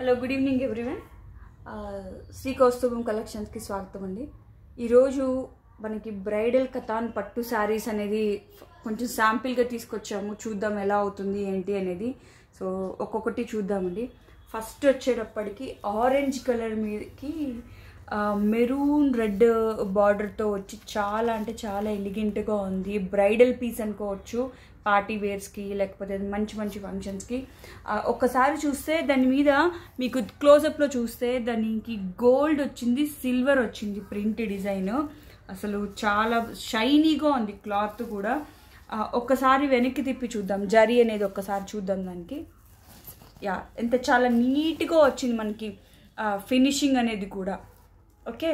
Hello good evening everyone. Shri Kaustubham కలెక్షన్స్కి స్వాగతం అండి. ఈరోజు మనకి బ్రైడల్ కథాన్ పట్టు శారీస్ అనేది కొంచెం శాంపిల్గా తీసుకొచ్చాము. చూద్దాం ఎలా అవుతుంది ఏంటి అనేది. సో ఒక్కొక్కటి చూద్దామండి. ఫస్ట్ వచ్చేటప్పటికి ఆరెంజ్ కలర్ మీదకి మెరూన్ రెడ్ బార్డర్తో వచ్చి చాలా అంటే చాలా ఎలిగెంట్గా ఉంది. బ్రైడల్ పీస్ అనుకోవచ్చు, పార్టీ వేర్స్కి లేకపోతే మంచి మంచి ఫంక్షన్స్కి. ఒక్కసారి చూస్తే దాని మీద మీకు క్లోజప్లో చూస్తే దానికి గోల్డ్ వచ్చింది, సిల్వర్ వచ్చింది ప్రింట్ డిజైన్. అసలు చాలా షైనీగా ఉంది క్లాత్ కూడా. ఒక్కసారి వెనక్కి తిప్పి చూద్దాం, జరీ అనేది ఒక్కసారి చూద్దాం దానికి. ఎంత చాలా నీట్గా వచ్చింది మనకి ఫినిషింగ్ అనేది కూడా. ఓకే,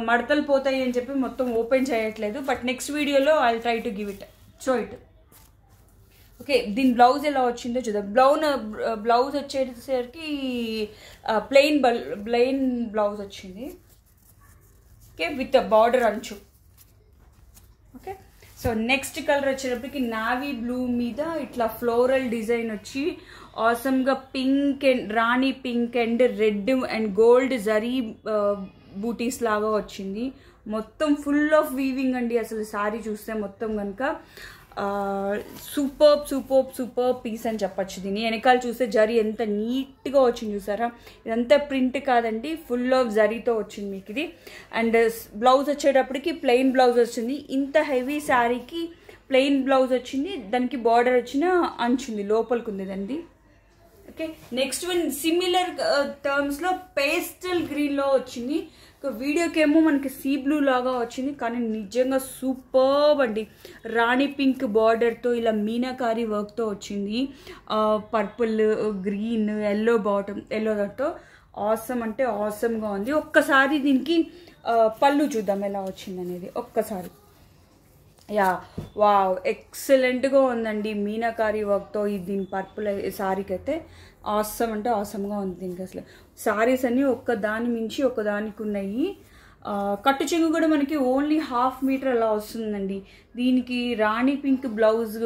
మడతలు పోతాయి అని చెప్పి మొత్తం ఓపెన్ చేయట్లేదు, బట్ నెక్స్ట్ వీడియోలో I try to give it show it. Okay, దీని బ్లౌజ్ ఎలా వచ్చిందో చూద్దాం. బ్లౌజ్ వచ్చేసరికి ప్లెయిన్ బ్లౌజ్ వచ్చింది. ఓకే, విత్ బార్డర్ అంచు. ఓకే, సో నెక్స్ట్ కలర్ వచ్చేటప్పటికి నావీ బ్లూ మీద ఇట్లా ఫ్లోరల్ డిజైన్ వచ్చి ఆసమ్గా pink and rani pink and red and gold zari బూటీస్ లాగా వచ్చింది. మొత్తం ఫుల్ ఆఫ్ వీవింగ్ అండి. అసలు సారీ చూస్తే మొత్తం కనుక సూపర్ పీస్ అని చెప్పచ్చు. దీన్ని వెనకాల చూస్తే జరీ ఎంత నీట్గా వచ్చింది చూసారా. ఇదంతా ప్రింట్ కాదండి, ఫుల్ ఆఫ్ జరీతో వచ్చింది మీకు ఇది. అండ్ బ్లౌజ్ వచ్చేటప్పటికి ప్లెయిన్ బ్లౌజ్ వచ్చింది. ఇంత హెవీ శారీకి ప్లెయిన్ బ్లౌజ్ వచ్చింది, దానికి బార్డర్ వచ్చిన అంచుంది, లోపలికి ఉంది దాన్ని. ఓకే, నెక్స్ట్ వన్ సిమిలర్ టర్మ్స్లో పేస్టల్ గ్రీన్లో వచ్చింది. వీడియోకి ఏమో మనకి సీ బ్లూ లాగా వచ్చింది, కానీ నిజంగా సూపర్బ్ అండి. రాణి పింక్ బార్డర్తో ఇలా మీనాకారి వర్క్తో వచ్చింది. పర్పుల్, గ్రీన్, ఎల్లో బాటమ్, ఎల్లోతో ఆసమ్ అంటే ఆసమ్గా ఉంది. ఒక్కసారి దీనికి పళ్ళు చూద్దాం ఎలా వచ్చింది అనేది ఒక్కసారి. వావ్, ఎక్సలెంట్గా ఉందండి మీనాకారి వర్క్తో. దీని పర్పుల్ శారీకి అయితే ఆసమ్ అంటే ఆసమ్గా ఉంది దీనికి. అసలు శారీస్ అన్నీ ఒక్కదాని మించి ఒకదానికి ఉన్నాయి. కట్టు చెంగు కూడా మనకి ఓన్లీ 1/2 మీటర్ అలా వస్తుందండి. దీనికి రాణి పింక్ బ్లౌజ్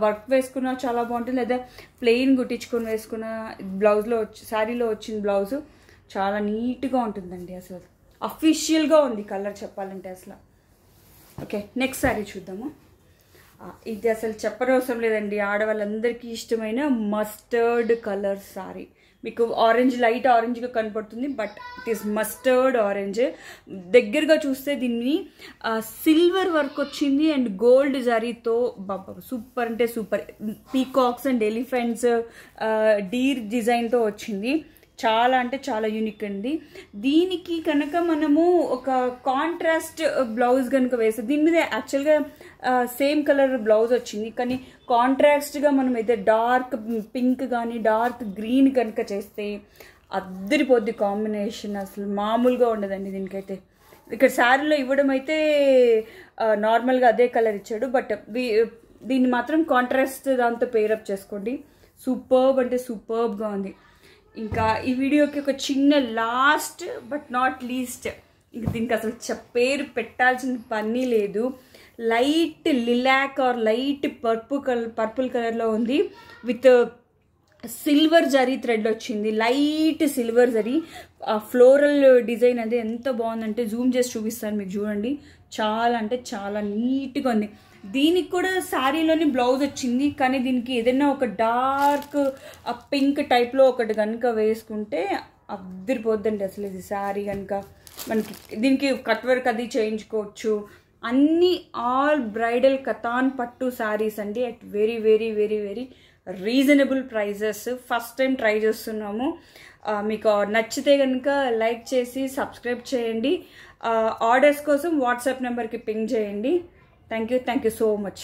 వర్క్ వేసుకున్నా చాలా బాగుంటుంది, లేదా ప్లెయిన్ కుట్టించుకొని వేసుకున్న బ్లౌజ్లో శారీలో వచ్చిన బ్లౌజ్ చాలా నీట్గా ఉంటుందండి. అసలు అఫీషియల్గా ఉంది కలర్ చెప్పాలంటే అసలు. ఓకే, నెక్స్ట్ శారీ చూద్దాము. ఇది అసలు చెప్పనవసరం లేదండి, ఆడవాళ్ళందరికీ ఇష్టమైన మస్టర్డ్ కలర్ శారీ. మీకు ఆరెంజ్, లైట్ ఆరెంజ్గా కనపడుతుంది, but it is mustard orange. దగ్గరగా చూస్తే దీన్ని సిల్వర్ వర్క్ వచ్చింది అండ్ గోల్డ్ జరీతో సూపర్ అంటే super. Peacocks and elephants, deer డిజైన్తో వచ్చింది. చాలా అంటే చాలా యూనిక్ అండి. దీనికి కనుక మనము ఒక కాంట్రాస్ట్ బ్లౌజ్ కనుక వేస్తే, దీని మీద యాక్చువల్గా సేమ్ కలర్ బ్లౌజ్ వచ్చింది, కానీ కాంట్రాస్ట్గా మనం అయితే డార్క్ పింక్ కానీ డార్క్ గ్రీన్ కనుక చేస్తే అద్దరిపోద్ది కాంబినేషన్. అసలు మామూలుగా ఉండదండి దీనికైతే. ఇక్కడ శారీలో ఇవ్వడం అయితే నార్మల్గా అదే కలర్ ఇచ్చాడు, బట్ దీన్ని మాత్రం కాంట్రాస్ట్ దాంతో పేరప్ చేసుకోండి. సూపర్బ్ అంటే సూపర్బ్గా ఉంది. ఇంకా ఈ వీడియోకి ఒక చిన్న లాస్ట్ బట్ నాట్ లీస్ట్, ఇంక దీనికి అసలు పేరు పెట్టాల్సిన పని లేదు. Light lilac or light purple కలర్లో ఉంది, విత్ సిల్వర్ జరీ థ్రెడ్ వచ్చింది. Light silver zari floral design అది ఎంత బాగుందంటే జూమ్ చేసి చూపిస్తాను మీకు, చూడండి. చాలా అంటే చాలా నీట్గా ఉంది. దీనికి కూడా శారీలోని బ్లౌజ్ వచ్చింది, కానీ దీనికి ఏదైనా ఒక డార్క్ పింక్ టైప్లో ఒకటి కనుక వేసుకుంటే అద్దరిపోద్దండి అసలు ఇది శారీ కనుక. మనకి దీనికి కట్ వర్క్ అది చేయించుకోవచ్చు. అన్ని ఆల్ బ్రైడల్ కథాన్ పట్టు శారీస్ అండి, at very very very very reasonable prices. First time try చేస్తున్నాము. మీకు నచ్చితే కనుక లైక్ చేసి సబ్స్క్రైబ్ చేయండి. ఆర్డర్స్ కోసం వాట్సాప్ నెంబర్కి పింగ్ చేయండి. Thank you so much.